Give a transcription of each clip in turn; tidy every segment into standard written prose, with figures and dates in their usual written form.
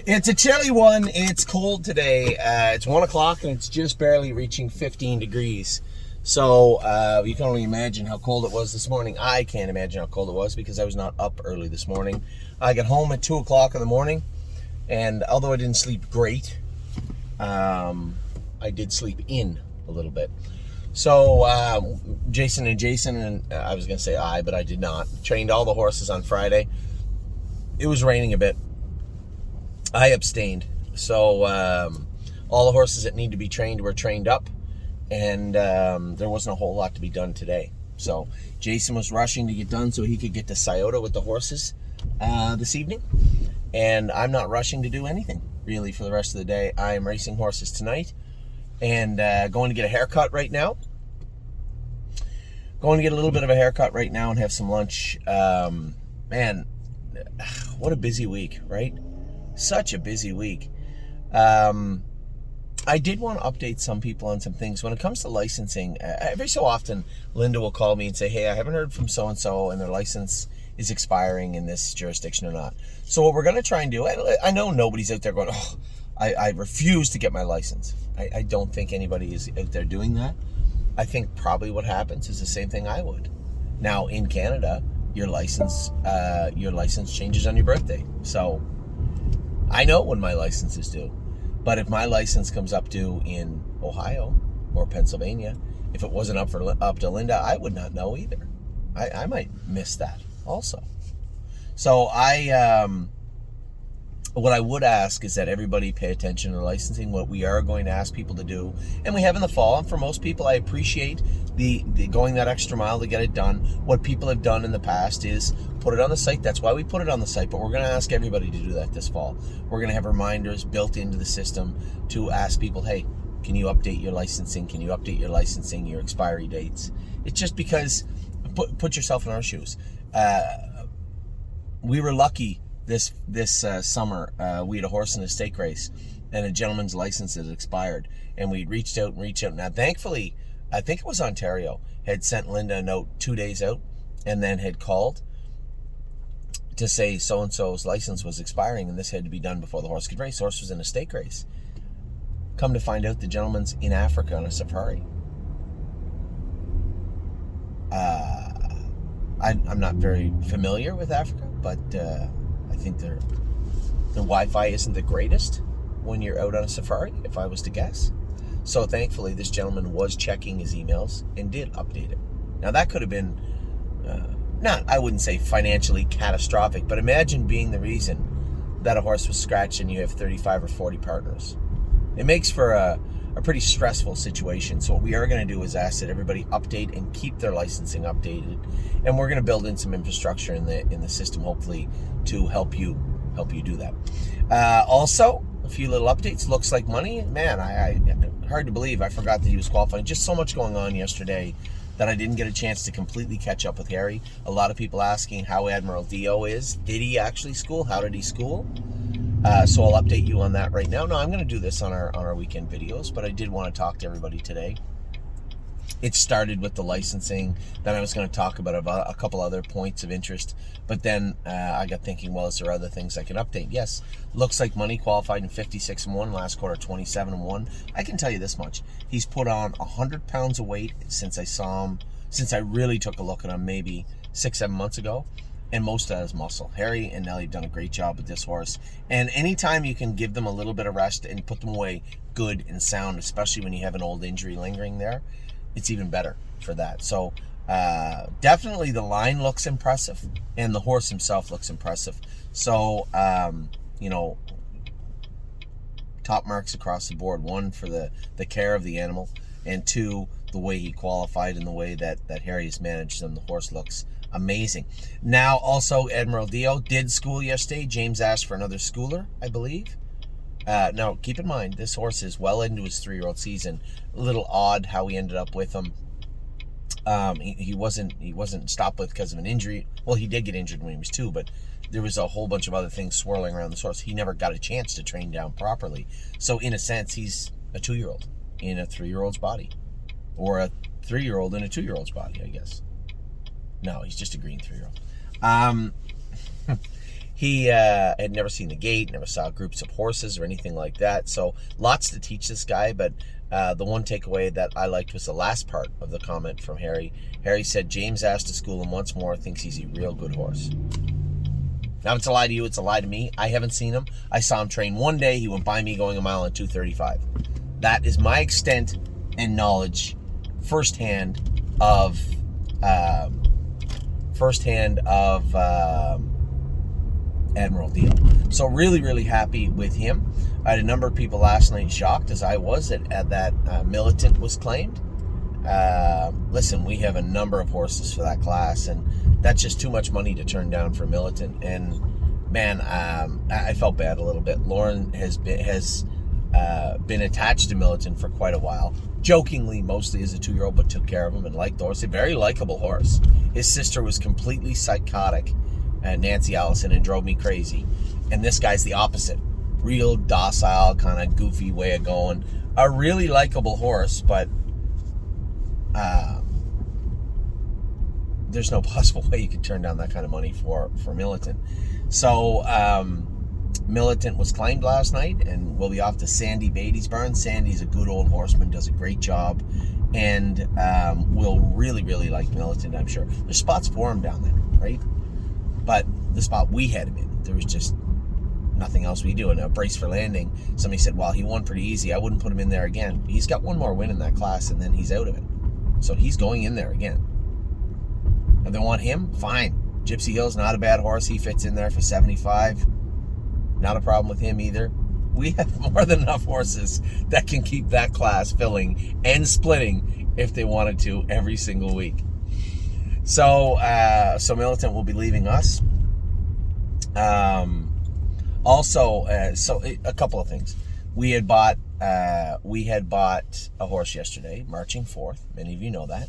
It's a chilly one. It's cold today. It's 1 o'clock and it's just barely reaching 15 degrees. So you can only imagine how cold it was this morning. I can't imagine how cold it was because I was not up early this morning. I got home at 2 o'clock in the morning, and although I didn't sleep great, I did sleep in a little bit. So Jason and I was going to say but I did not, trained all the horses on Friday. It was raining a bit. I abstained. So all the horses that need to be trained were trained up, and there wasn't a whole lot to be done today. So Jason was rushing to get done so he could get to Scioto with the horses this evening. And I'm not rushing to do anything, really, for the rest of the day. I'm racing horses tonight and going to get a haircut right now. Going to get a little bit of a haircut right now and have some lunch. Man, what a busy week, right? Such a busy week. I did want to update some people on some things. When it comes to licensing, every so often, Linda will call me and say, hey, I haven't heard from so-and-so and their license is expiring in this jurisdiction or not. So what we're going to try and do, I know nobody's out there going, I refuse to get my license. I don't think anybody is out there doing that. I think probably what happens is the same thing I would. Now, in Canada, your license changes on your birthday. So I know when my license is due. But if my license comes up due in Ohio or Pennsylvania, if it wasn't up to Linda, I would not know either. I might miss that also. So what I would ask is that everybody pay attention to licensing. What we are going to ask people to do, and we have in the fall, and for most people, I appreciate the going that extra mile to get it done. What people have done in the past is put it on the site. That's why we put it on the site, but we're going to ask everybody to do that this fall. We're going to have reminders built into the system to ask people, hey, can you update your licensing? Can you update your licensing, your expiry dates? It's just because, put yourself in our shoes. We were lucky this summer. We had a horse in a stake race, and a gentleman's license had expired, and we reached out. Now, thankfully, I think it was Ontario, had sent Linda a note 2 days out, and then had called to say so-and-so's license was expiring, and this had to be done before the horse could race. The horse was in a stake race. Come to find out, the gentleman's in Africa on a safari. I'm not very familiar with Africa, but I think the Wi-Fi isn't the greatest when you're out on a safari, if I was to guess. So thankfully, this gentleman was checking his emails and did update it. Now, that could have been, I wouldn't say financially catastrophic, but imagine being the reason that a horse was scratched and you have 35 or 40 partners. It makes for a pretty stressful situation. So what we are going to do is ask that everybody update and keep their licensing updated, and we're going to build in some infrastructure in the system, hopefully, to help you do that. Also, a few little updates. Looks like money, man. I hard to believe I forgot that he was qualifying. Just so much going on yesterday that I didn't get a chance to completely catch up with Harry. A lot of people asking how Admiral Dio is. Did he actually school? How did he school? So I'll update you on that right now. No, I'm going to do this on our weekend videos, but I did want to talk to everybody today. It started with the licensing. Then I was going to talk about a couple other points of interest, but then I got thinking, well, is there other things I can update? Yes, looks like money qualified in 56-1, last quarter 27-1. I can tell you this much: he's put on 100 pounds of weight since I saw him. Since I really took a look at him, maybe 6-7 months ago. And most of that is muscle. Harry and Nellie have done a great job with this horse. And anytime you can give them a little bit of rest and put them away good and sound, especially when you have an old injury lingering there, it's even better for that. So definitely the line looks impressive, and the horse himself looks impressive. So, top marks across the board. One, for the care of the animal, and two, the way he qualified and the way that Harry has managed them. The horse looks amazing. Now, also, Admiral Dio did school yesterday. James asked for another schooler, I believe. Now, keep in mind, this horse is well into his 3-year-old season. A little odd how we ended up with him. He wasn't stopped with because of an injury. Well, he did get injured when he was 2, but there was a whole bunch of other things swirling around this horse. He never got a chance to train down properly. So, in a sense, he's a 2-year-old in a 3-year-old's body, or a 3-year-old in a 2-year-old's body, I guess. No, he's just a green 3-year-old. He had never seen the gate, never saw groups of horses or anything like that. So lots to teach this guy, but the one takeaway that I liked was the last part of the comment from Harry. Harry said, James asked to school him once more, thinks he's a real good horse. Now, if it's a lie to you, it's a lie to me. I haven't seen him. I saw him train one day. He went by me going a mile at 2:35. That is my extent and knowledge firsthand of Admiral Deal. So really, really happy with him. I had a number of people last night shocked, as I was, at that Militant was claimed. Listen, we have a number of horses for that class, and that's just too much money to turn down for Militant. And man, I felt bad a little bit. Lauren has been attached to Militant for quite a while, jokingly, mostly as a 2-year-old, but took care of him and liked the horse. A very likable horse. His sister was completely psychotic, Nancy Allison, and drove me crazy. And this guy's the opposite. Real docile, kind of goofy way of going. A really likable horse, but there's no possible way you could turn down that kind of money for Militant. So Militant was claimed last night, and we'll be off to Sandy Beatty's barn. Sandy's a good old horseman, does a great job, and will really, really like Militant, I'm sure. There's spots for him down there, right? But the spot we had him in, there was just nothing else we do. And a brace for landing, somebody said, well, he won pretty easy. I wouldn't put him in there again. He's got one more win in that class, and then he's out of it. So he's going in there again. If they want him, fine. Gypsy Hill's not a bad horse. He fits in there for 75. Not a problem with him either. We have more than enough horses that can keep that class filling and splitting if they wanted to every single week. So Militant will be leaving us. So a couple of things. We had bought a horse yesterday, Marching Forth. Many of you know that.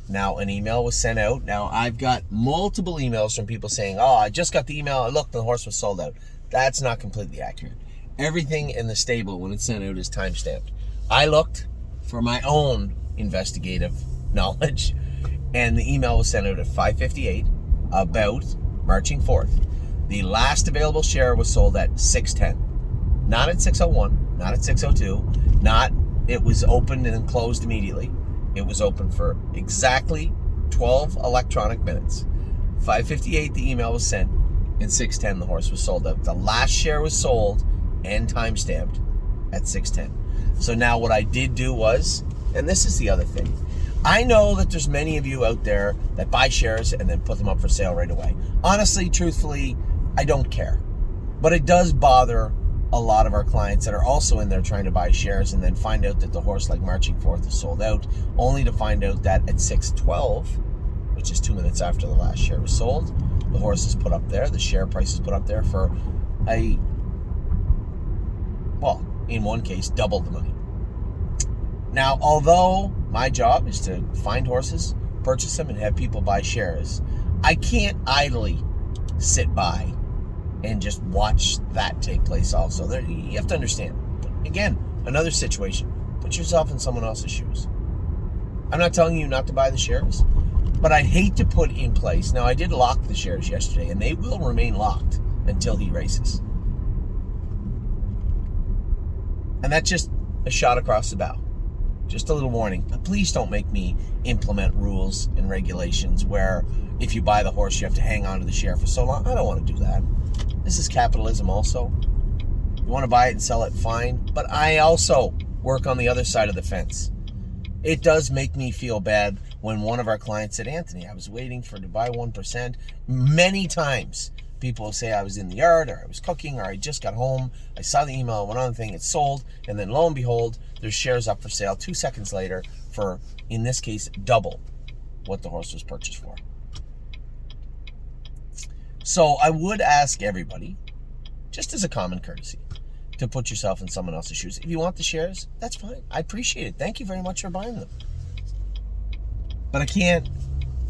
Now, an email was sent out. Now, I've got multiple emails from people saying, oh, I just got the email. I looked, the horse was sold out. That's not completely accurate. Everything in the stable, when it's sent out, is time-stamped. I looked for my own investigative knowledge, and the email was sent out at 5:58 about Marching Forth. The last available share was sold at 6:10. Not at 6:01, not at 6:02, not it was opened and then closed immediately. It was open for exactly 12 electronic minutes. 5:58 the email was sent, and 6:10 the horse was sold out. The last share was sold and time-stamped at 6:10. So now what I did do was, and this is the other thing, I know that there's many of you out there that buy shares and then put them up for sale right away. Honestly, truthfully, I don't care. But it does bother a lot of our clients that are also in there trying to buy shares and then find out that the horse like Marching Forth is sold out, only to find out that at 6:12, which is 2 minutes after the last share was sold, the horse is put up there, the share price is put up there for in one case, double the money. Now, although my job is to find horses, purchase them, and have people buy shares, I can't idly sit by and just watch that take place also. You have to understand. Again, another situation. Put yourself in someone else's shoes. I'm not telling you not to buy the shares, but I hate to put in place. Now, I did lock the shares yesterday, and they will remain locked until he races. And that's just a shot across the bow. Just a little warning. But please don't make me implement rules and regulations where if you buy the horse, you have to hang on to the share for so long. I don't want to do that. This is capitalism also. You want to buy it and sell it, fine. But I also work on the other side of the fence. It does make me feel bad when one of our clients said, Anthony, I was waiting to buy 1%. Many times people will say I was in the yard or I was cooking or I just got home. I saw the email, went on the thing, it sold. And then lo and behold, there's shares up for sale 2 seconds later for, in this case, double what the horse was purchased for. So I would ask everybody, just as a common courtesy, to put yourself in someone else's shoes. If you want the shares, that's fine. I appreciate it. Thank you very much for buying them. But I can't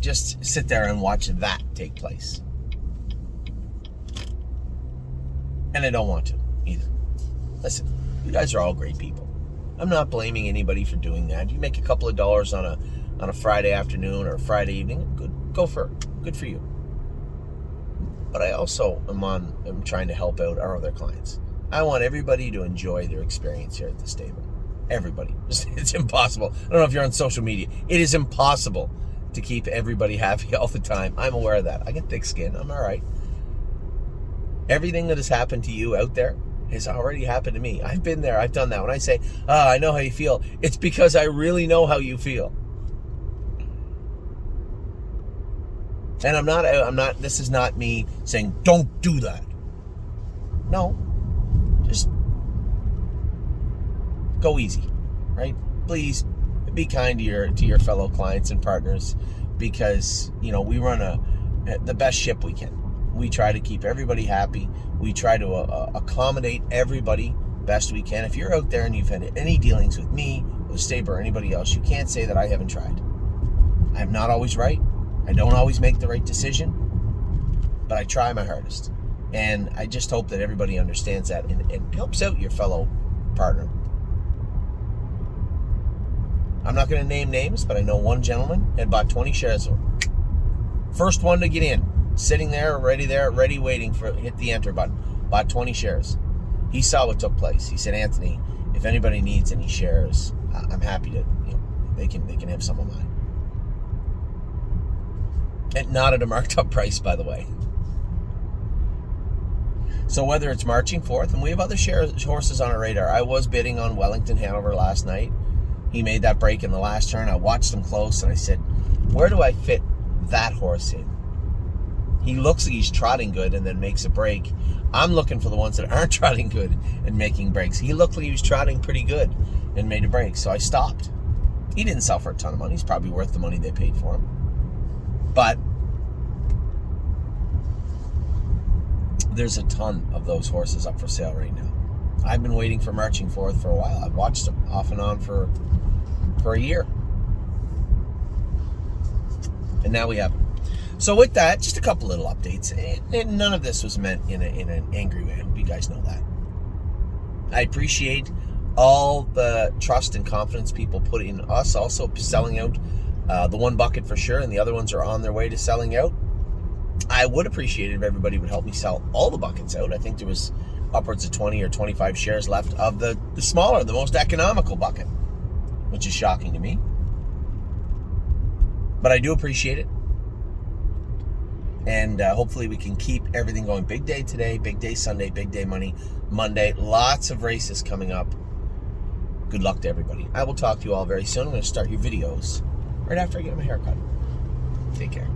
just sit there and watch that take place. And I don't want to either. Listen, you guys are all great people. I'm not blaming anybody for doing that. You make a couple of dollars on a Friday afternoon or a Friday evening, good. Go for it. Good for you. but I also am trying to help out our other clients. I want everybody to enjoy their experience here at the stable. Everybody. It's impossible. I don't know if you're on social media. It is impossible to keep everybody happy all the time. I'm aware of that. I get thick skin. I'm all right. Everything that has happened to you out there has already happened to me. I've been there. I've done that. When I say, I know how you feel, it's because I really know how you feel. And I'm not, this is not me saying, don't do that. No. Just go easy, right? Please be kind to your fellow clients and partners, because, we run the best ship we can. We try to keep everybody happy. We try to accommodate everybody best we can. If you're out there and you've had any dealings with me, with Stable, or anybody else, you can't say that I haven't tried. I'm not always right. I don't always make the right decision, but I try my hardest. And I just hope that everybody understands that and helps out your fellow partner. I'm not going to name names, but I know one gentleman had bought 20 shares of them. First one to get in, sitting there, ready, waiting for hit the enter button. Bought 20 shares. He saw what took place. He said, Anthony, if anybody needs any shares, I'm happy to, they can have some of mine. And not at a marked up price, by the way. So whether it's marching forth, and we have other horses on our radar. I was bidding on Wellington Hanover last night. He made that break in the last turn. I watched him close, and I said, where do I fit that horse in? He looks like he's trotting good and then makes a break. I'm looking for the ones that aren't trotting good and making breaks. He looked like he was trotting pretty good and made a break, so I stopped. He didn't sell for a ton of money. He's probably worth the money they paid for him. But there's a ton of those horses up for sale right now. I've been waiting for Marching Forth for a while. I've watched them off and on for a year. And now we have them. So with that, just a couple little updates. And none of this was meant in an angry way. I hope you guys know that. I appreciate all the trust and confidence people put in us. Also selling out the one bucket for sure, and the other ones are on their way to selling out. I would appreciate it if everybody would help me sell all the buckets out. I think there was upwards of 20 or 25 shares left of the smaller, the most economical bucket, which is shocking to me. But I do appreciate it. And hopefully we can keep everything going. Big day today, big day Sunday, big day Monday. Lots of races coming up. Good luck to everybody. I will talk to you all very soon. I'm going to start your videos right after I get my haircut. Take care.